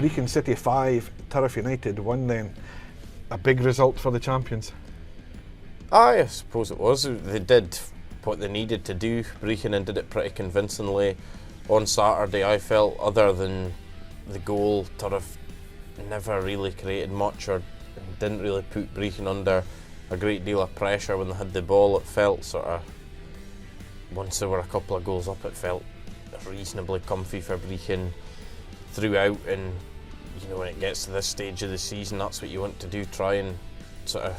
Brechin City 5, Turriff United 1 then. A big result for the champions. I suppose it was. They did what they needed to do, Brechin, and did it pretty convincingly on Saturday. I felt, other than the goal, Turriff never really created much or didn't really put Brechin under a great deal of pressure when they had the ball. It felt sort of, once there were a couple of goals up, it felt reasonably comfy for Brechin throughout. And you know, when it gets to this stage of the season, that's what you want to do, try and sort of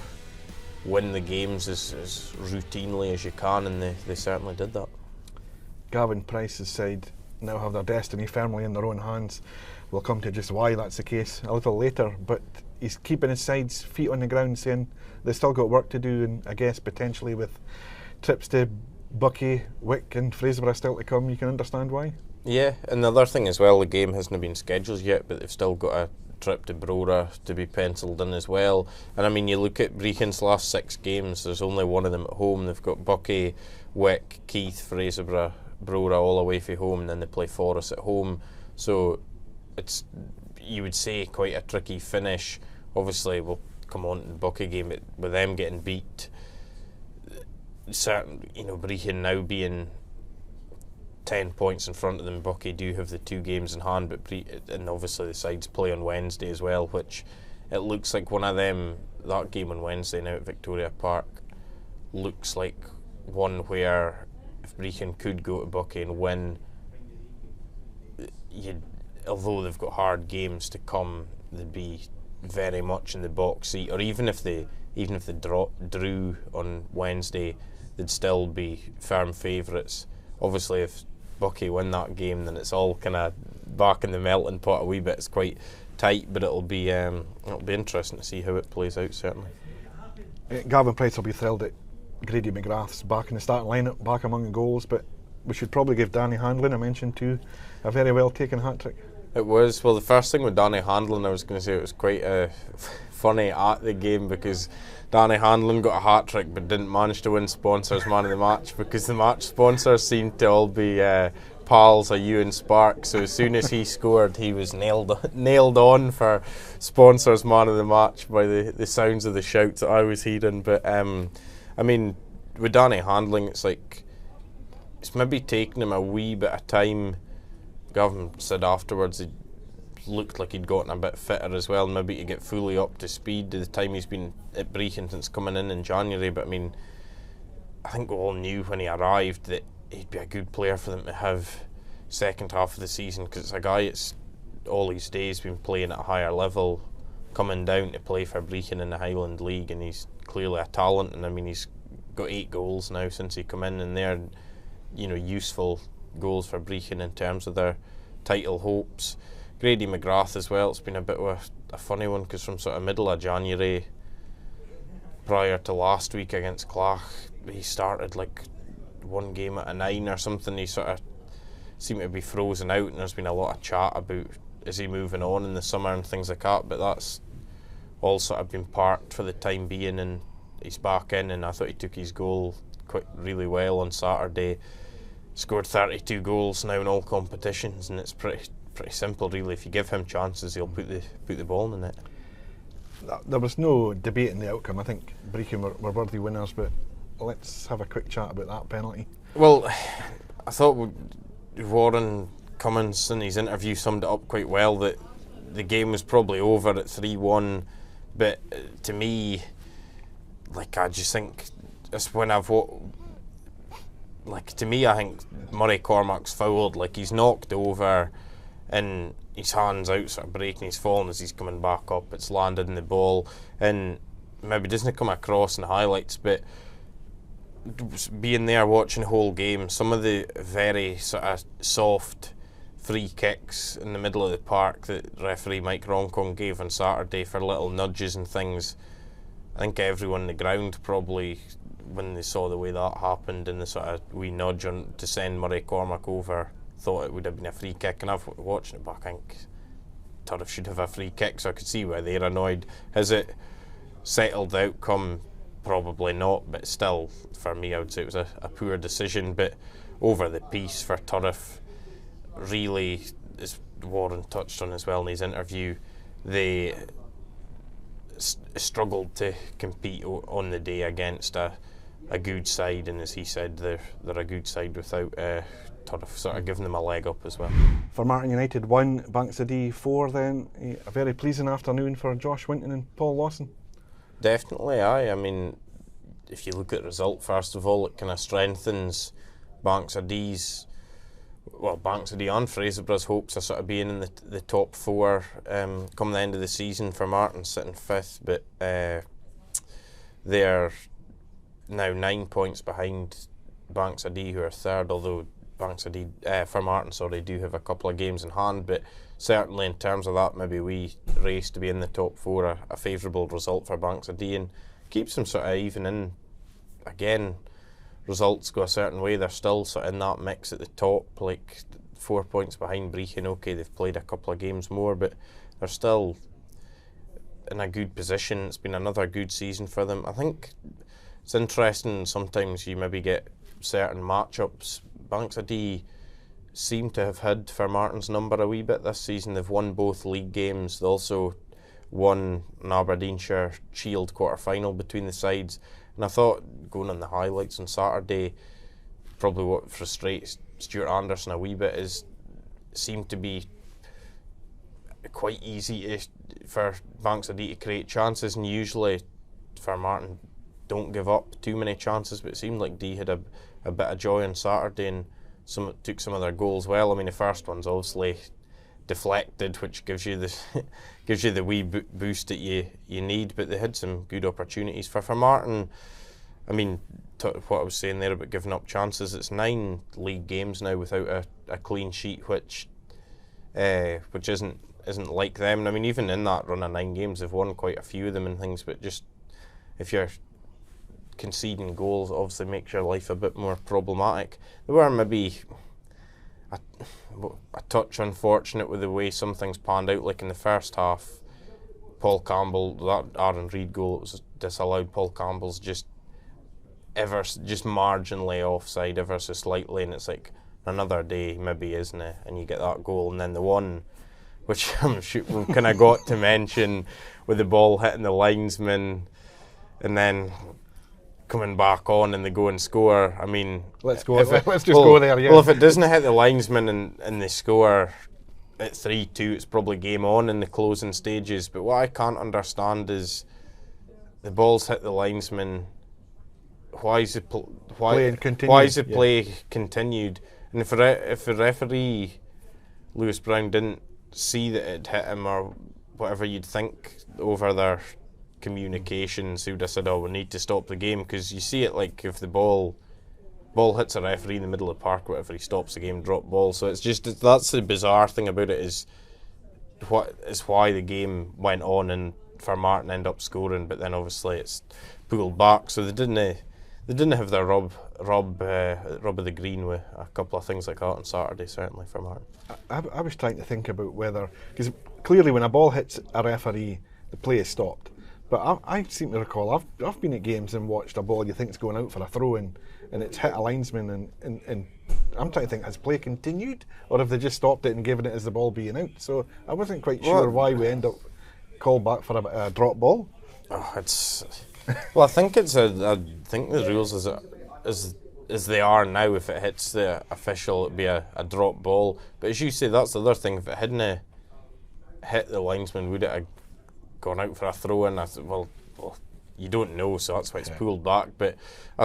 win the games as routinely as you can, and they certainly did that. Gavin Price's side now have their destiny firmly in their own hands. We'll come to just why that's the case a little later, but he's keeping his side's feet on the ground, saying they've still got work to do, and I guess potentially with trips to Buckie, Wick and Fraserburgh still to come, you can understand why. Yeah, and the other thing as well, the game hasn't been scheduled yet, but they've still got a trip to Brora to be penciled in as well. And I mean, you look at Brechin's last 6 games, there's only one of them at home. They've got Buckie, Wick, Keith, Fraserburgh, Brora all away from home, and then they play Forest at home. So it's, you would say, quite a tricky finish. Obviously we'll come on to the Buckie game, but with them getting beat, certain, you know, Brechin now being 10 points in front of them, Buckie do have the 2 games in hand, but and obviously the sides play on Wednesday as well, which it looks like one of them, that game on Wednesday now at Victoria Park, looks like one where if Brechin could go to Buckie and win, although they've got hard games to come, they'd be very much in the box seat. Or even if they drew on Wednesday, they'd still be firm favourites. Obviously, if Buckie win that game, then it's all kind of back in the melting pot a wee bit. It's quite tight, but it'll be interesting to see how it plays out, certainly. Gavin Price will be thrilled that Grady McGrath's back in the starting lineup, back among the goals, but we should probably give Danny Handlin a mention too. A very well taken hat-trick. It was. Well, the first thing with Danny Handlin, I was going to say, it was quite funny at the game, because Danny Handlin got a hat-trick but didn't manage to win Sponsors Man of the Match, because the match sponsors seemed to all be pals of Ewan Spark. So as soon as he scored, he was nailed on for Sponsors Man of the Match by the sounds of the shouts that I was hearing. But I mean, with Danny Handlin, it's like, it's maybe taken him a wee bit of time. Gavin said afterwards he looked like he'd gotten a bit fitter as well, maybe to get fully up to speed the time he's been at Brechin since coming in January. But I mean, I think we all knew when he arrived that he'd be a good player for them to have second half of the season, because it's a guy that's all his days been playing at a higher level, coming down to play for Brechin in the Highland League, and he's clearly a talent. And I mean, he's got 8 goals now since he come in, and they're, you know, useful goals for Brechin in terms of their title hopes. Grady McGrath as well, it's been a bit of a funny one, because from sort of middle of January prior to last week against Clach, he started like 1 game at a 9 or something. He sort of seemed to be frozen out, and there's been a lot of chat about is he moving on in the summer and things like that, but that's all sort of been parked for the time being, and he's back in. And I thought he took his goal really well on Saturday. Scored 32 goals now in all competitions, and it's pretty simple really. If you give him chances, he'll put the ball in the net. There was no debate in the outcome. I think Brechin were worthy winners, but let's have a quick chat about that penalty. Well, I thought Warren Cummins in his interview summed it up quite well, that the game was probably over at 3-1, but to me, like, I just think it's when to me, I think Murray Cormac's fouled. Like, he's knocked over and his hand's out sort of breaking, he's fallen as he's coming back up, it's landed in the ball, and maybe doesn't come across in the highlights, but being there watching the whole game, some of the very sort of soft free kicks in the middle of the park that referee Mike Roncon gave on Saturday for little nudges and things, I think everyone on the ground probably, when they saw the way that happened and the sort of wee nudge on to send Murray Cormac over, thought it would have been a free kick. And I've watching it back, I think Turriff should have a free kick, so I could see why they're annoyed. Has it settled the outcome? Probably not, but still, for me, I would say it was a poor decision. But over the piece for Turriff, really as Warren touched on as well in his interview, they struggled to compete on the day against a good side, and as he said, they're a good side without sort of giving them a leg up as well. For Martin United 1, Banks of Dee 4 then, a very pleasing afternoon for Josh Winton and Paul Lawson. Definitely, aye. I mean, if you look at the result, first of all, it kind of strengthens Banks of Dee and Fraserburgh's hopes of sort of being in the top 4 come the end of the season. For Martin sitting 5th, but they're now 9 points behind Banks of Dee, who are 3rd, although Banks of Dee, for Martin, do have a couple of games in hand, but certainly in terms of that, maybe we race to be in the top 4, a favourable result for Banks of Dee, and keeps them sort of even in. Again, results go a certain way, they're still sort of in that mix at the top, like 4 points behind Brechin. Okay, they've played a couple of games more, but they're still in a good position. It's been another good season for them. I think it's interesting, sometimes you maybe get certain matchups. Banks of Dee seem to have had for Martin's number a wee bit this season. They've won both league games. They also won an Aberdeenshire Shield quarter-final between the sides. And I thought, going on the highlights on Saturday, probably what frustrates Stuart Anderson a wee bit is it seemed to be quite easy for Banks of Dee to create chances, and usually for Martin don't give up too many chances, but it seemed like Dee had a bit of joy on Saturday and took some of their goals well. I mean, the first one's obviously deflected, which gives you the wee boost that you need, but they had some good opportunities. For Martin, I mean, what I was saying there about giving up chances, it's 9 league games now without a clean sheet, which isn't like them. And I mean, even in that run of 9 games, they've won quite a few of them and things, but just if you're conceding goals, obviously makes your life a bit more problematic. They were maybe a touch unfortunate with the way some things panned out, like in the first half, Paul Campbell, that Aaron Reid goal, it was disallowed. Paul Campbell's just marginally offside, ever so slightly, and it's like another day maybe, isn't it? And you get that goal, and then the one which I'm sure we've kind of got to mention, with the ball hitting the linesman and then coming back on and they go and score. I mean, let's go there. Yeah. Well, if it doesn't hit the linesman and they score at 3-2, it's probably game on in the closing stages. But what I can't understand is the ball's hit the linesman. Why is the play continued? And if the referee Lewis Brown didn't see that it hit him or whatever you'd think over their communications, who would have said, "Oh, we need to stop the game," because you see it like if the ball hits a referee in the middle of the park, whatever, he stops the game, drop ball. So it's just, that's the bizarre thing about it, is why the game went on and for Martin end up scoring, but then obviously it's pulled back. So they didn't have their rub of the green with a couple of things like that on Saturday, certainly for Martin. I was trying to think about whether, because clearly when a ball hits a referee, the play is stopped. But I seem to recall, I've been at games and watched a ball you think is going out for a throw in, and it's hit a linesman, and I'm trying to think, has play continued, or have they just stopped it and given it as the ball being out? So I wasn't quite sure why we end up called back for a drop ball. Oh, well, I think I think the rules as they are now, if it hits the official, it'd be a drop ball. But as you say, that's the other thing. If it hadn't hit the linesman, would it have gone out for a throw in? Well, you don't know, so that's why it's pulled back. But I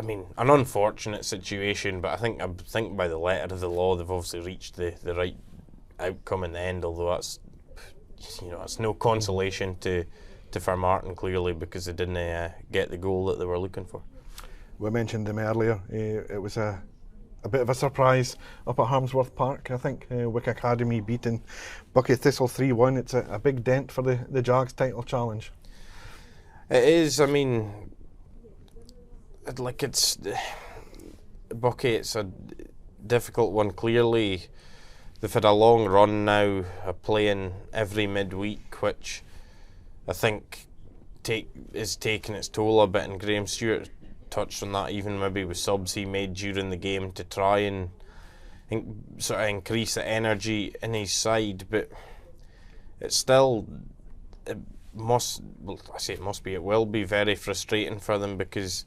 mean, an unfortunate situation, but I think by the letter of the law, they've obviously reached the right outcome in the end. Although that's, it's no consolation to for Martin, clearly, because they didn't get the goal that they were looking for. We mentioned them earlier. It was a bit of a surprise up at Harmsworth Park, I think. Wick Academy beating Buckie Thistle 3-1. It's a big dent for the Jags title challenge. It is. I mean, Buckie, it's a difficult one. Clearly, they've had a long run now of playing every midweek, which I think is taking its toll a bit, and Graham Stewart touched on that, even maybe with subs he made during the game to try and sort of increase the energy in his side, but it's still, it will be very frustrating for them, because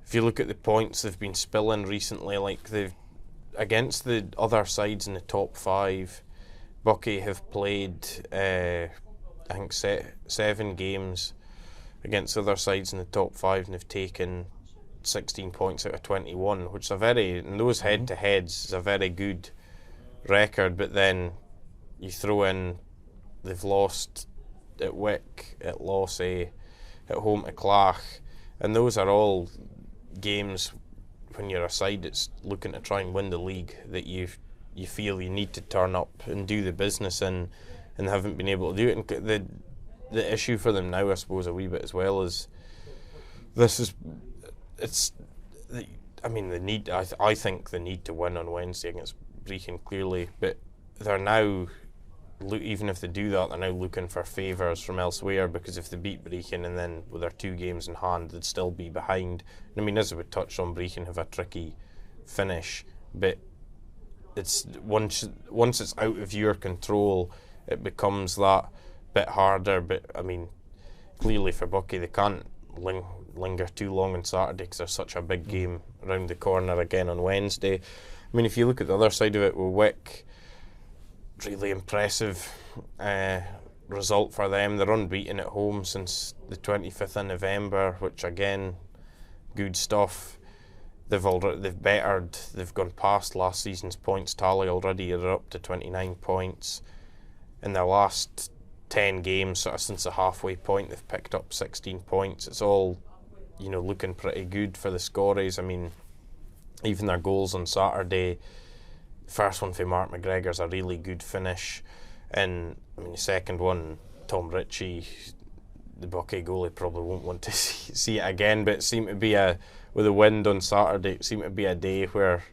if you look at the points they've been spilling recently, like against the other sides in the top 5, Buckie have played I think 7 games against other sides in the top 5, and they've taken 16 points out of 21, which is in those head-to-heads is a very good record. But then you throw in, they've lost at Wick, at Lossy, at home to Clach, and those are all games when you're a side that's looking to try and win the league, that you feel you need to turn up and do the business in, and haven't been able to do it. And the issue for them now, I suppose, a wee bit as well, is I think the need to win on Wednesday against Brechin, clearly, but they're now, even if they do that, they're now looking for favours from elsewhere, because if they beat Brechin and then with their 2 games in hand, they'd still be behind. I mean, as we touched on, Brechin have a tricky finish, but it's once it's out of your control, it becomes that bit harder. But I mean, clearly for Buckie, they can't linger too long on Saturday, because there's such a big game around the corner again on Wednesday. I mean, if you look at the other side of it, with Wick, really impressive result for them. They're unbeaten at home since the 25th of November, which again, good stuff. They've bettered, they've gone past last season's points tally already. They're up to 29 points. In their last 10 games, sort of since the halfway point, they've picked up 16 points. It's all, looking pretty good for the Scories. I mean, even their goals on Saturday, first one for Mark McGregor's a really good finish, and I mean the second one, Tom Ritchie, the Buckie goalie, probably won't want to see it again, but it seemed to be with the wind on Saturday, it seemed to be a day where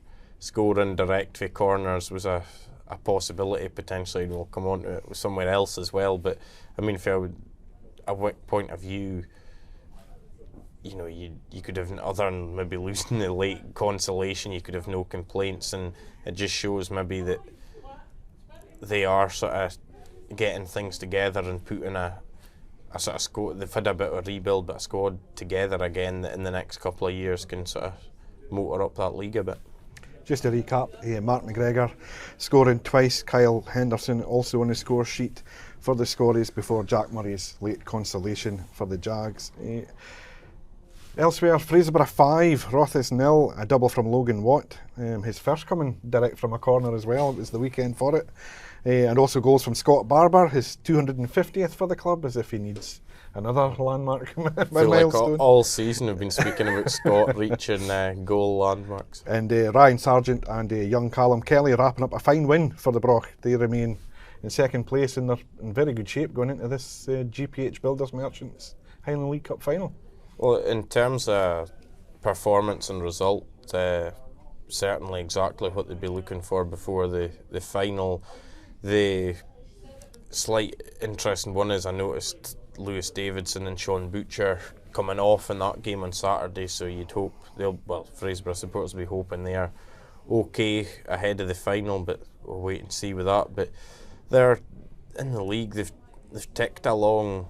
scoring direct for corners was a possibility potentially, and we'll come on to it somewhere else as well. But I mean, from a Wick point of view, you could have, other than maybe losing the late consolation, you could have no complaints, and it just shows maybe that they are sort of getting things together and putting a sort of squad. They've had a bit of a rebuild, but a squad together again that in the next couple of years can sort of motor up that league a bit. Just to recap, Mark McGregor scoring twice, Kyle Henderson also on the score sheet for the Scories before Jack Murray's late consolation for the Jags. Elsewhere, Fraserburgh 5, Rothes 0, a double from Logan Watt, his first coming direct from a corner as well. It was the weekend for it. And also goals from Scott Barber, his 250th for the club, as if he needs another landmark milestone. Like all season we've been speaking about Scott reaching goal landmarks. And Ryan Sargent and young Callum Kelly wrapping up a fine win for the Broch. They remain in second place, and they're in very good shape going into this GPH Builders Merchants Highland League Cup final. Well, in terms of performance and result, certainly exactly what they'd be looking for before the final. The slight interesting one is I noticed Lewis Davidson and Sean Butcher coming off in that game on Saturday, so you'd hope Fraserburgh supporters will be hoping they're okay ahead of the final, but we'll wait and see with that. But they're in the league, they've ticked along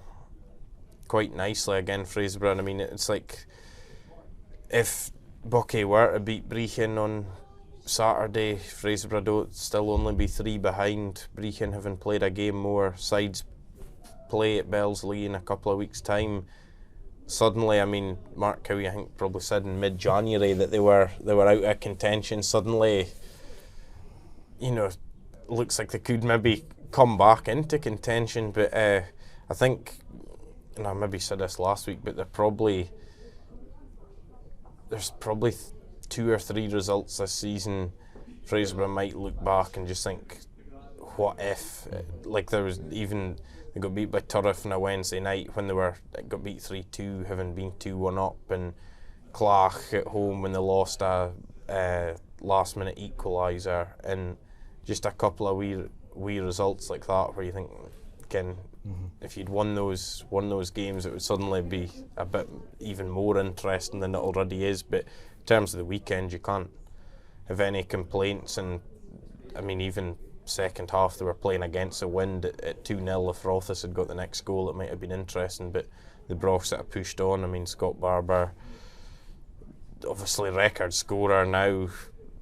quite nicely again, Fraserburgh. I mean, it's like if Buckie were to beat Brechin on Saturday, Fraserburgh would still only be 3 behind Brechin, having played a game more. Sides play at Belsley in a couple of weeks' time. Suddenly, I mean, Mark Cowie, I think, probably said in mid-January that they were out of contention. Suddenly, looks like they could maybe come back into contention. But I think, and I maybe said this last week, but there's probably 2 or 3 results this season Fraserburgh might look back and just think, what if? Like there was even, they got beat by Turriff on a Wednesday night when they got beat 3-2, having been 2-1 up, and Clach at home when they lost a last minute equaliser, and just a couple of wee results like that where you think, again, if you'd won those games, it would suddenly be a bit even more interesting than it already is. But in terms of the weekend, you can't have any complaints, and I mean, even second half they were playing against the wind at 2-0. If Rothes had got the next goal, it might have been interesting, but the Broch sort of pushed on. I mean, Scott Barber, obviously record scorer now,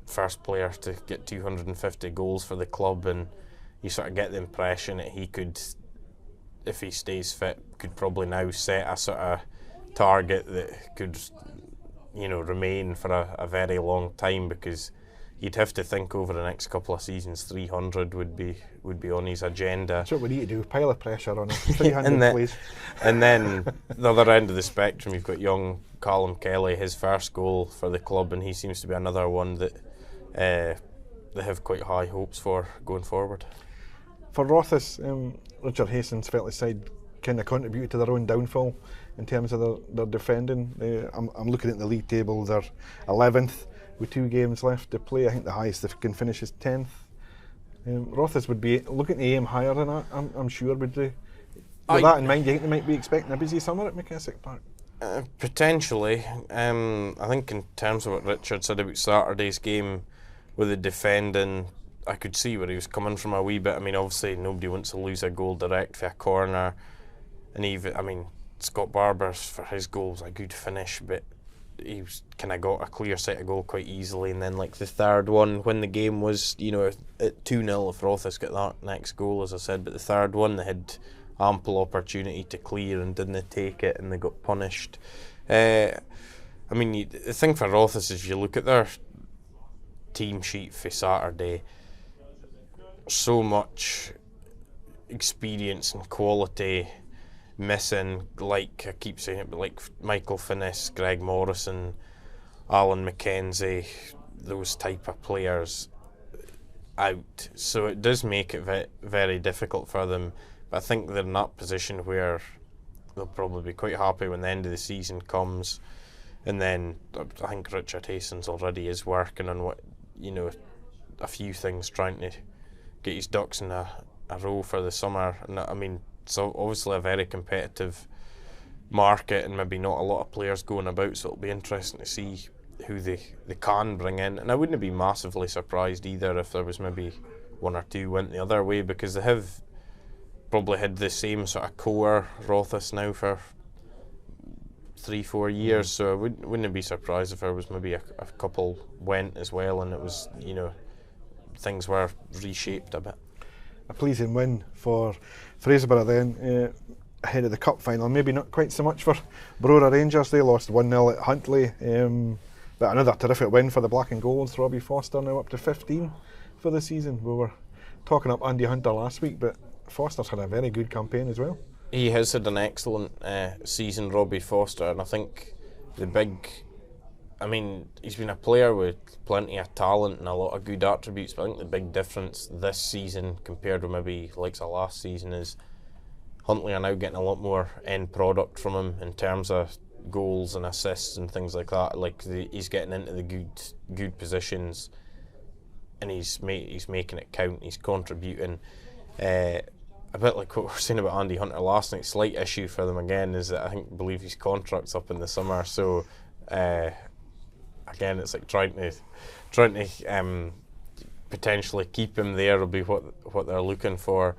first player to get 250 goals for the club, and you sort of get the impression that he could, if he stays fit, could probably now set a sort of target that could, you know, remain for a very long time, because you'd have to think over the next couple of seasons 300 would be on his agenda. That's what we need to do, pile of pressure on him. 300 please. And then the other end of the spectrum, you've got young Callum Kelly, his first goal for the club, and he seems to be another one that they have quite high hopes for going forward. For Rothes, Richard Hastings felt the side kind of contributed to their own downfall in terms of their defending. I'm looking at the league table, they're 11th with 2 games left to play. I think the highest they can finish is 10th. Rothes would be looking to aim higher than that, I'm sure. Would they? With that in mind, do you think they might be expecting a busy summer at McKessick Park? Potentially. I think in terms of what Richard said about Saturday's game with the defending, I could see where he was coming from a wee bit. I mean, obviously nobody wants to lose a goal direct for a corner, and even, I mean, Scott Barber's for his goals a good finish, but he was kind of got a clear set of goal quite easily, and then like the third one when the game was, you know, at 2-0 if Rothes got that next goal, as I said, but the third one they had ample opportunity to clear and didn't take it, and they got punished. I mean, the thing for Rothes is you look at their team sheet for Saturday, so much experience and quality missing, like I keep saying it, but like Michael Finnis, Greg Morrison, Alan McKenzie, those type of players out. So it does make it very difficult for them. But I think they're in that position where they'll probably be quite happy when the end of the season comes. And then I think Richard Hastings already is working on what, you know, a few things, trying to get his ducks in a row for the summer. And I mean, it's obviously a very competitive market and maybe not a lot of players going about, so it'll be interesting to see who they can bring in. And I wouldn't be massively surprised either if there was maybe 1 or 2 went the other way, because they have probably had the same sort of core Rothes now for 3-4 years, so I wouldn't be surprised if there was maybe a couple went as well, and it was, you know, things were reshaped a bit. A pleasing win for Fraserburgh then, ahead of the cup final. Maybe not quite so much for Brora Rangers. They lost 1-0 at Huntly, but another terrific win for the Black and Golds. Robbie Foster now up to 15 for the season. We were talking up Andy Hunter last week, but Foster's had a very good campaign as well. He has had an excellent season, Robbie Foster, and I think I mean, he's been a player with plenty of talent and a lot of good attributes, but I think the big difference this season compared with maybe like last season is Huntly are now getting a lot more end product from him in terms of goals and assists and things like that. Like he's getting into the good positions, and he's making it count. He's contributing. A bit like what we were saying about Andy Hunter last night. Slight issue for them again is that I believe his contract's up in the summer, so. Again, it's like trying to potentially keep him there will be what they're looking for.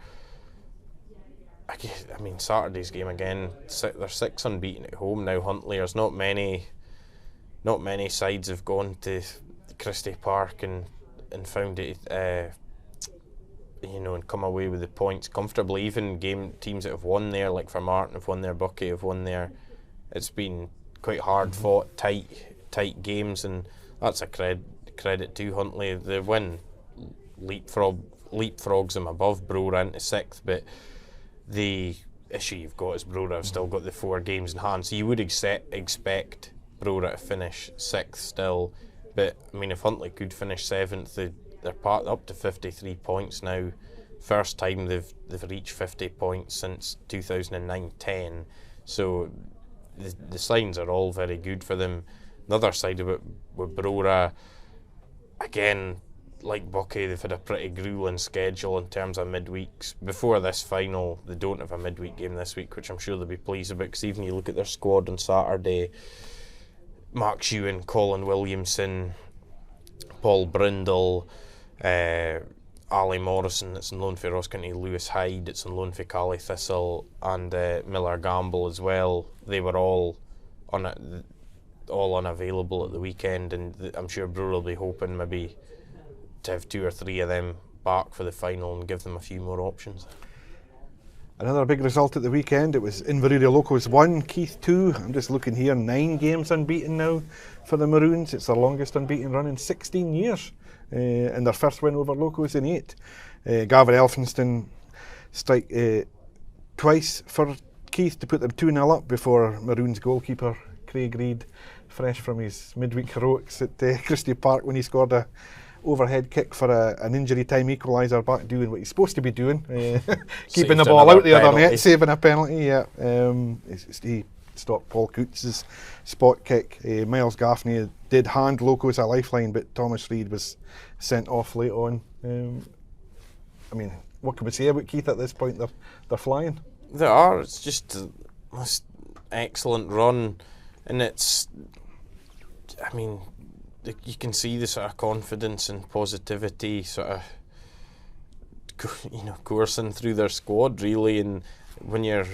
I mean, Saturday's game again. They're 6 unbeaten at home now. Huntly. There's not many sides have gone to Christie Park and found it, you know, and come away with the points comfortably. Even teams that have won there, like for Martin, have won there. Buckie have won there. It's been quite hard fought, tight games, and that's a credit to Huntly. The win leapfrogs them above Brora into 6th, but the issue you've got is Brora have still got the 4 games in hand, so you would expect Brora to finish 6th still. But I mean, if Huntly could finish 7th, they're up to 53 points now. First time they've reached 50 points since 2009-10. So the signs are all very good for them. The other side of it with Brora, again, like Buckie, they've had a pretty gruelling schedule in terms of midweeks. Before this final, they don't have a midweek game this week, which I'm sure they'll be pleased about, because even you look at their squad on Saturday, Mark Shewan, Colin Williamson, Paul Brindle, Ali Morrison, that's on loan for Ross County, Lewis Hyde, that's on loan for Highland Thistle, and Miller Gamble as well. They were all unavailable at the weekend, and I'm sure Brewer will be hoping maybe to have 2 or 3 of them back for the final and give them a few more options. Another big result at the weekend, it was Inverurie Locos 1, Keith 2. I'm just looking here, 9 games unbeaten now for the Maroons. It's their longest unbeaten run in 16 years. And their first win over Locos in 8. Gavin Elphinston strike twice for Keith to put them 2-0 up before Maroons goalkeeper Craig Reid, fresh from his midweek heroics at Christie Park when he scored a overhead kick for an injury time equaliser, back doing what he's supposed to be doing, keeping the ball out the other net, saving a penalty. He stopped Paul Coots' spot kick. Miles Gaffney did hand Locos a lifeline, but Thomas Reid was sent off late on. I mean, what can we say about Keith at this point? They're flying. They are. It's just this excellent run, and it's, I mean, you can see the sort of confidence and positivity sort of, coursing through their squad, really. And when you're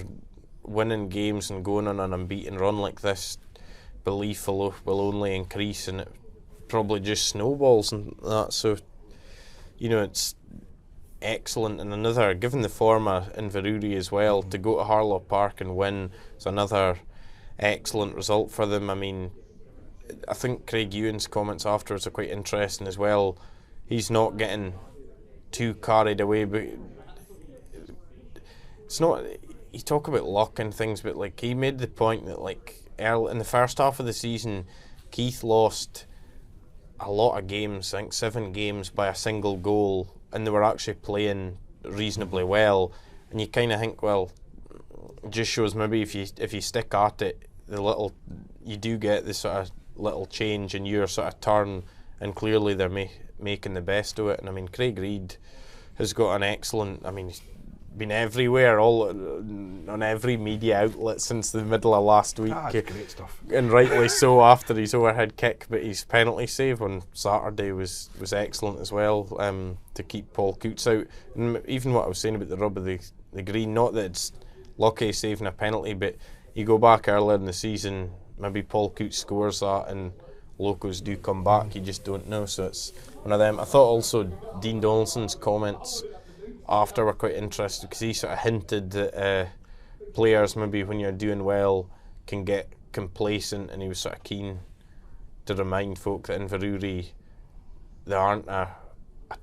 winning games and going on an unbeaten run like this, belief will only increase, and it probably just snowballs and that. So, it's excellent. And another, given the form of Inverurie as well, to go to Harlow Park and win is another excellent result for them. I mean, I think Craig Ewan's comments afterwards are quite interesting as well. He's not getting too carried away, but it's not. You talk about luck and things, but like, he made the point that, like, early in the first half of the season, Keith lost a lot of games, I think 7 games by a single goal, and they were actually playing reasonably well. And you kind of think, well, it just shows maybe if you stick at it, you do get this sort of little change in your sort of turn, and clearly they're making the best of it. And I mean, Craig Reid has got an excellent, I mean, he's been everywhere, all on every media outlet since the middle of last week. Great stuff. And rightly so, after his overhead kick, but his penalty save on Saturday was excellent as well, to keep Paul Coots out. And even what I was saying about the rub of the green, not that it's lucky saving a penalty, but you go back earlier in the season, maybe Paul Coots scores that and Locos do come back, you just don't know. So it's one of them. I thought also Dean Donaldson's comments after were quite interesting, because he sort of hinted that players, maybe when you're doing well, can get complacent, and he was sort of keen to remind folk that Inverurie, they aren't a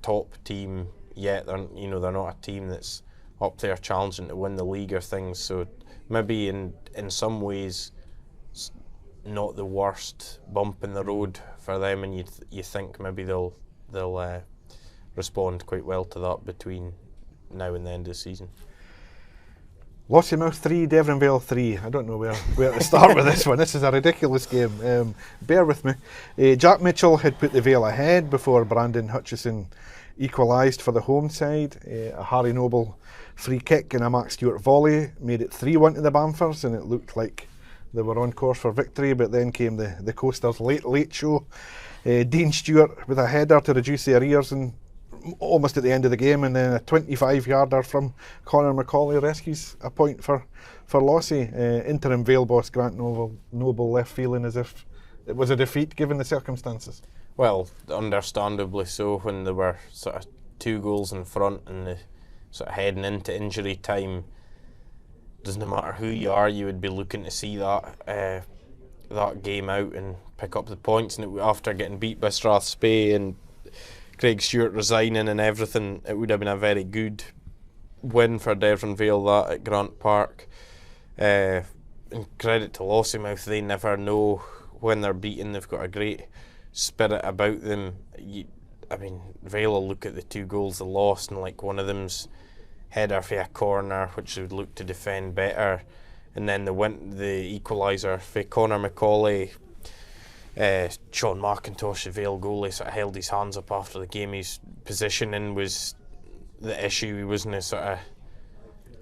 top team yet. They're not a team that's up there challenging to win the league or things. So maybe in some ways not the worst bump in the road for them, and you think maybe they'll respond quite well to that between now and the end of the season. Lossiemouth 3, Devonvale 3. I don't know where to start with this one. This is a ridiculous game. Bear with me. Jack Mitchell had put the Vale ahead before Brandon Hutchison equalised for the home side. A Harry Noble free kick and a Max Stewart volley made it 3-1 to the Bamfors, and it looked like they were on course for victory. But then came the Coasters' late show. Dean Stewart with a header to reduce the arrears, and almost at the end of the game, and then a 25-yarder from Conor McCauley rescues a point for Lossie. Interim Vale boss Grant Noble left feeling as if it was a defeat given the circumstances. Well, understandably so, when there were sort of 2 goals in front and the sort of heading into injury time. Doesn't matter who you are, you would be looking to see that game out and pick up the points. And after getting beat by Strathspey and Craig Stewart resigning and everything, it would have been a very good win for Devonvale, that at Grant Park. And credit to Lossiemouth, they never know when they're beaten. They've got a great spirit about them. I mean, Vale will look at the 2 goals they lost, and like one of them's header for a corner, which they would look to defend better, and then the equaliser for Conor McCauley. Sean McIntosh, the Vale goalie, sort of held his hands up after the game. His positioning was the issue. He wasn't sort of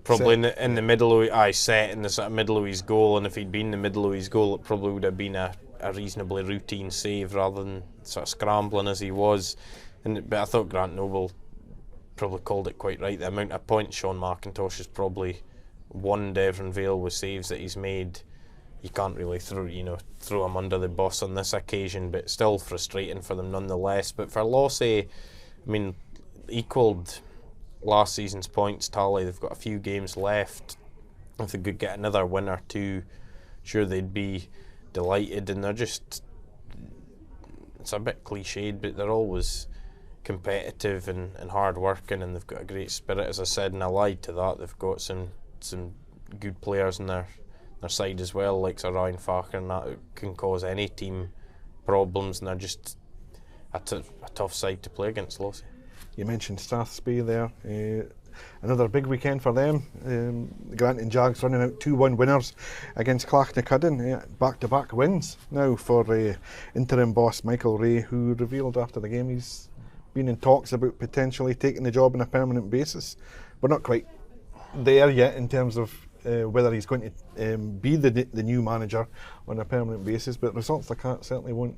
probably in the middle of set in the sort of middle of his goal, and if he'd been in the middle of his goal, it probably would have been a reasonably routine save rather than sort of scrambling as he was. But I thought Grant Noble probably called it quite right. The amount of points Sean McIntosh has probably won Devon Vale with saves that he's made, you can't really throw him under the bus on this occasion, but still frustrating for them nonetheless. But for Lossy, I mean, equalled last season's points tally. They've got a few games left. If they could get another win or two, sure they'd be delighted. And they're just, it's a bit cliched, but they're always competitive and hard working, and they've got a great spirit, as I said. And I lied to that, they've got some good players in their side as well, like Sir Ryan Farker, and that can cause any team problems, and they're just a tough side to play against, Lossy. You mentioned Strathspey there. Another big weekend for them. The Granton Jags running out 2-1 winners against Clachnacudden. Back-to-back wins now for interim boss Michael Ray, who revealed after the game he's been in talks about potentially taking the job on a permanent basis. We're not quite there yet in terms of whether he's going to be the new manager on a permanent basis, but results like that certainly won't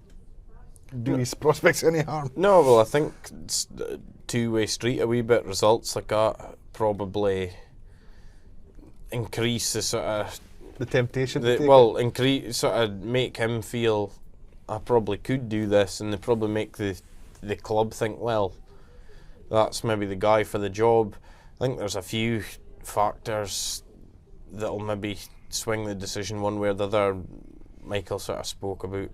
do his prospects any harm. No, well, I think it's a two-way street a wee bit. Results like that probably increase the sort of the temptation. Increase, sort of make him feel I probably could do this, and they probably make the club think, well, that's maybe the guy for the job. I think there's a few factors that'll maybe swing the decision one way or the other. Michael sort of spoke about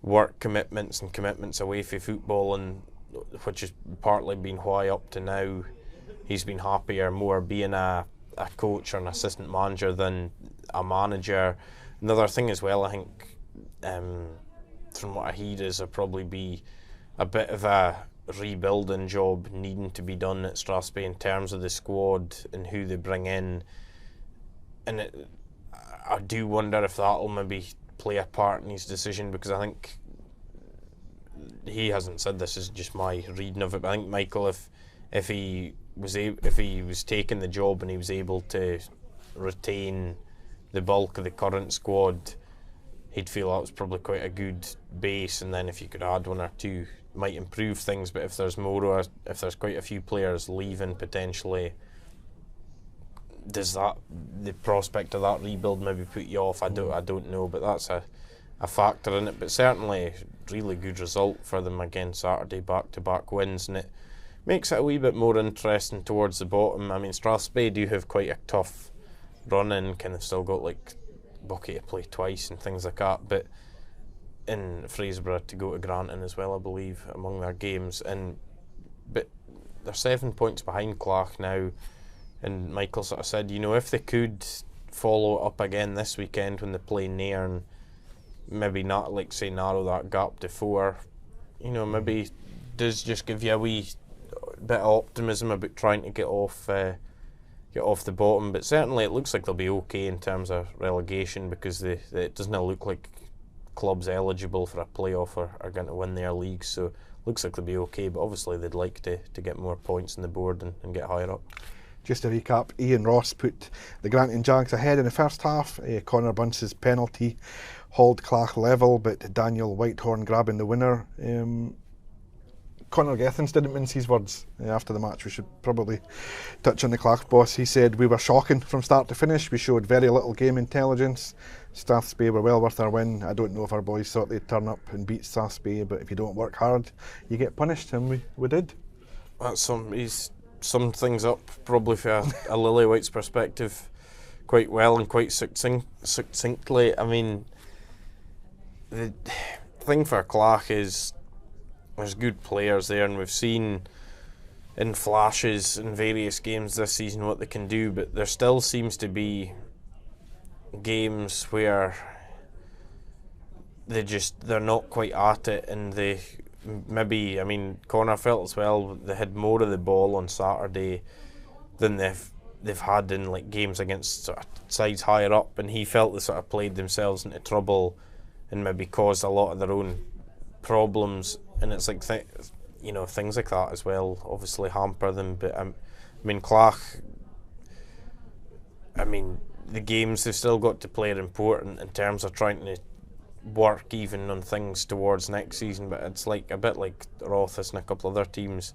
work commitments and commitments away from football, and which has partly been why up to now he's been happier more being a coach or an assistant manager than a manager. Another thing as well, I think, from what I hear, is there'll probably be a bit of a rebuilding job needing to be done at Strathspey in terms of the squad and who they bring in, and I do wonder if that'll maybe play a part in his decision, because I think he hasn't said this, is just my reading of it, but I think Michael, if he was taking the job and he was able to retain the bulk of the current squad, he'd feel that was probably quite a good base, and then if you could add one or two, might improve things. But if there's quite a few players leaving potentially, does the prospect of that rebuild maybe put you off? I don't know, but that's a factor in it. But certainly really good result for them again Saturday, back-to-back wins, and it makes it a wee bit more interesting towards the bottom. I mean, Strathspey do have quite a tough run in, kind of still got like Buckie to play twice and things like that, but in Fraserburgh to go to Granton as well, I believe, among their games. But they're 7 points behind Clach now, and Michael sort of said, if they could follow it up again this weekend when they play Nairn, maybe not, like say, narrow that gap to 4, maybe does just give you a wee bit of optimism about trying to get off the bottom. But certainly it looks like they'll be okay in terms of relegation, because it doesn't look like clubs eligible for a playoff are going to win their league, so it looks like they'll be okay, but obviously they'd like to get more points on the board and get higher up. Just to recap, Ian Ross put the Granton Jags ahead in the first half. Connor Bunce's penalty hauled Clach level, but Daniel Whitehorn grabbing the winner. Conor Gethins didn't mince his words after the match. We should probably touch on the Clach boss. He said, "We were shocking from start to finish. We showed very little game intelligence. Strathspey were well worth our win. I don't know if our boys thought they'd turn up and beat Strathspey, but if you don't work hard, you get punished," and we did. He's summed things up probably from a Lillywhite's perspective quite well and quite succinctly. I mean, the thing for Clach is there's good players there, and we've seen in flashes in various games this season what they can do, but there still seems to be games where they're not quite at it, and they maybe, I mean, Connor felt as well they had more of the ball on Saturday than they've had in like games against sort of sides higher up, and he felt they sort of played themselves into trouble and maybe caused a lot of their own problems. And it's like things like that as well obviously hamper them. But I mean, Clach, the games they've still got to play are important in terms of trying to work even on things towards next season. But it's like a bit like Rothes and a couple of other teams.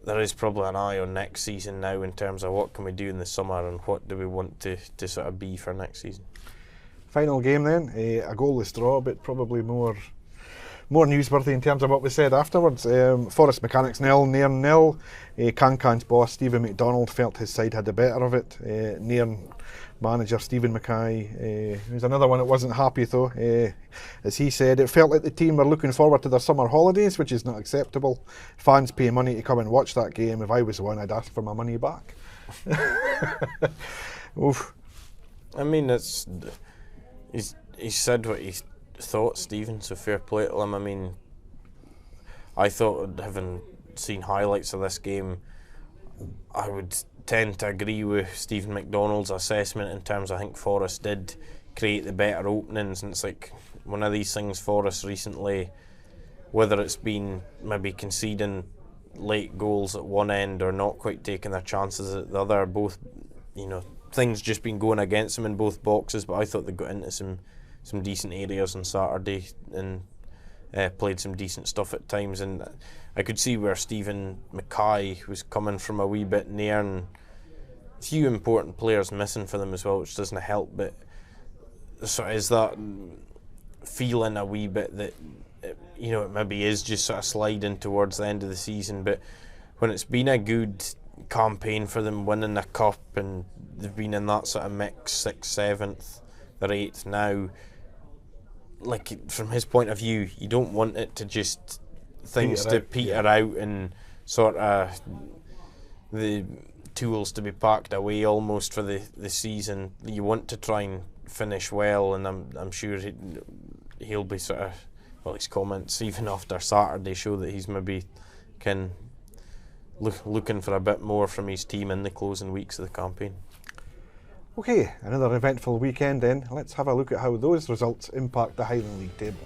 there is probably an eye on next season now in terms of what can we do in the summer and what do we want to sort of be for next season. Final game then, a goalless draw, but probably more newsworthy in terms of what was said afterwards. Forest Mechanics 0, Nairn 0. Cancan's boss Stephen McDonald felt his side had the better of it. Nairn manager Stephen Mackay, who's another one that wasn't happy though. As he said, it felt like the team were looking forward to their summer holidays, which is not acceptable. Fans pay money to come and watch that game. If I was one, I'd ask for my money back. Oof. I mean, he's said what he thought, Stephen, so fair play to him. I mean, I thought, having seen highlights of this game, I would tend to agree with Stephen McDonald's assessment in terms I think Forest did create the better openings, and it's like one of these things Forest recently, whether it's been maybe conceding late goals at one end or not quite taking their chances at the other, both, you know, things just been going against them in both boxes, but I thought they got into some decent areas on Saturday and played some decent stuff at times, and I could see where Stephen Mackay was coming from a wee bit near, and a few important players missing for them as well, which doesn't help, but sort of is that feeling a wee bit that you know, it maybe is just sort of sliding towards the end of the season, but when it's been a good campaign for them, winning a cup, and they've been in that sort of mix, 6th, 7th, they're 8th now, like from his point of view, you don't want it to just things to peter out and sort of the tools to be packed away almost for the season. You want to try and finish well, and I'm sure he'll be sort of, well, his comments even after Saturday show that he's maybe looking for a bit more from his team in the closing weeks of the campaign. Okay, another eventful weekend then. Let's have a look at how those results impact the Highland League table.